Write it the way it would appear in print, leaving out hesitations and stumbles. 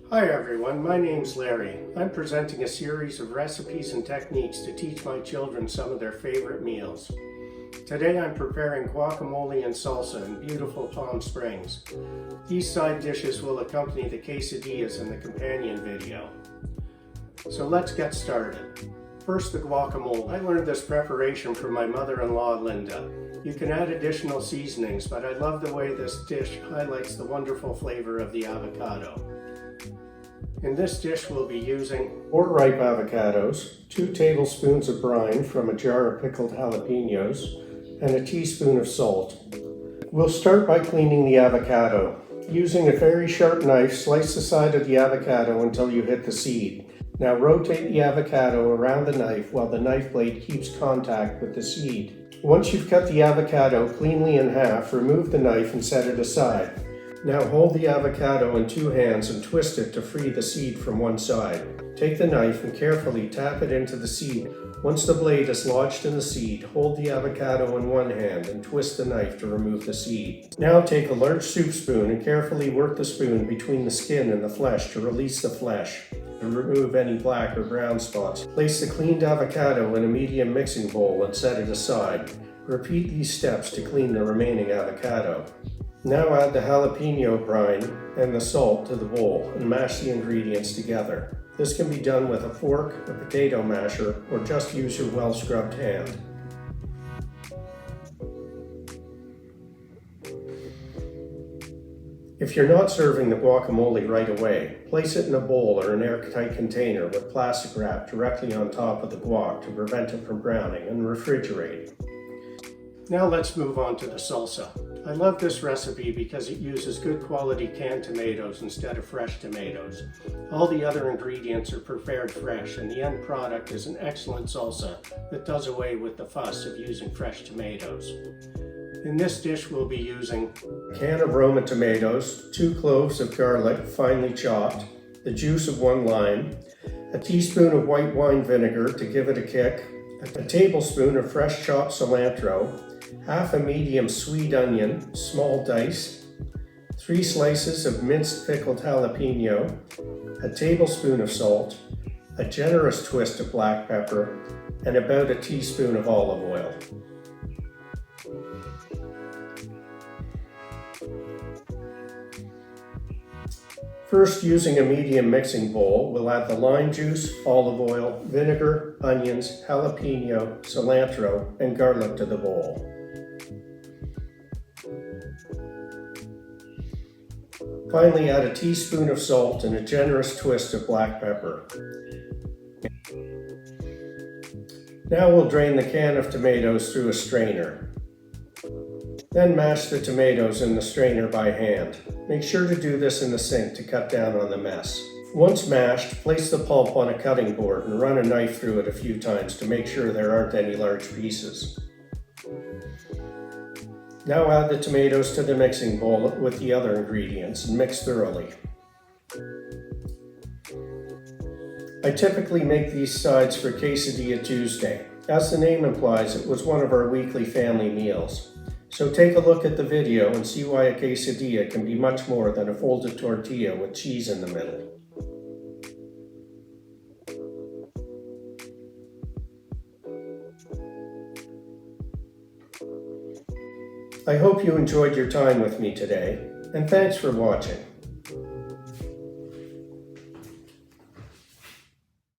Hi everyone, my name's Larry. I'm presenting a series of recipes and techniques to teach my children some of their favorite meals. Today I'm preparing guacamole and salsa in beautiful Palm Springs. These side dishes will accompany the quesadillas in the companion video. So let's get started. First, the guacamole. I learned this preparation from my mother-in-law, Linda. You can add additional seasonings, but I love the way this dish highlights the wonderful flavor of the avocado. In this dish we'll be using 4 ripe avocados, 2 tablespoons of brine from a jar of pickled jalapenos, and a teaspoon of salt. We'll start by cleaning the avocado. Using a very sharp knife, slice the side of the avocado until you hit the seed. Now rotate the avocado around the knife while the knife blade keeps contact with the seed. Once you've cut the avocado cleanly in half, remove the knife and set it aside. Now hold the avocado in 2 hands and twist it to free the seed from one side. Take the knife and carefully tap it into the seed. Once the blade is lodged in the seed, hold the avocado in one hand and twist the knife to remove the seed. Now take a large soup spoon and carefully work the spoon between the skin and the flesh to release the flesh and remove any black or brown spots. Place the cleaned avocado in a medium mixing bowl and set it aside. Repeat these steps to clean the remaining avocado. Now add the jalapeno brine and the salt to the bowl and mash the ingredients together. This can be done with a fork, a potato masher, or just use your well-scrubbed hand. If you're not serving the guacamole right away, place it in a bowl or an airtight container with plastic wrap directly on top of the guac to prevent it from browning, and refrigerate. Now let's move on to the salsa. I love this recipe because it uses good quality canned tomatoes instead of fresh tomatoes. All the other ingredients are prepared fresh, and the end product is an excellent salsa that does away with the fuss of using fresh tomatoes. In this dish we'll be using a can of Roma tomatoes, 2 cloves of garlic finely chopped, the juice of 1 lime, a teaspoon of white wine vinegar to give it a kick, a tablespoon of fresh chopped cilantro, half a medium sweet onion, small dice, 3 slices of minced pickled jalapeno, a tablespoon of salt, a generous twist of black pepper, and about a teaspoon of olive oil. First, using a medium mixing bowl, we'll add the lime juice, olive oil, vinegar, onions, jalapeno, cilantro, and garlic to the bowl. Finally, add a teaspoon of salt and a generous twist of black pepper. Now we'll drain the can of tomatoes through a strainer. Then mash the tomatoes in the strainer by hand. Make sure to do this in the sink to cut down on the mess. Once mashed, place the pulp on a cutting board and run a knife through it a few times to make sure there aren't any large pieces. Now add the tomatoes to the mixing bowl with the other ingredients and mix thoroughly. I typically make these sides for Quesadilla Tuesday. As the name implies, it was one of our weekly family meals. So take a look at the video and see why a quesadilla can be much more than a folded tortilla with cheese in the middle. I hope you enjoyed your time with me today, and thanks for watching.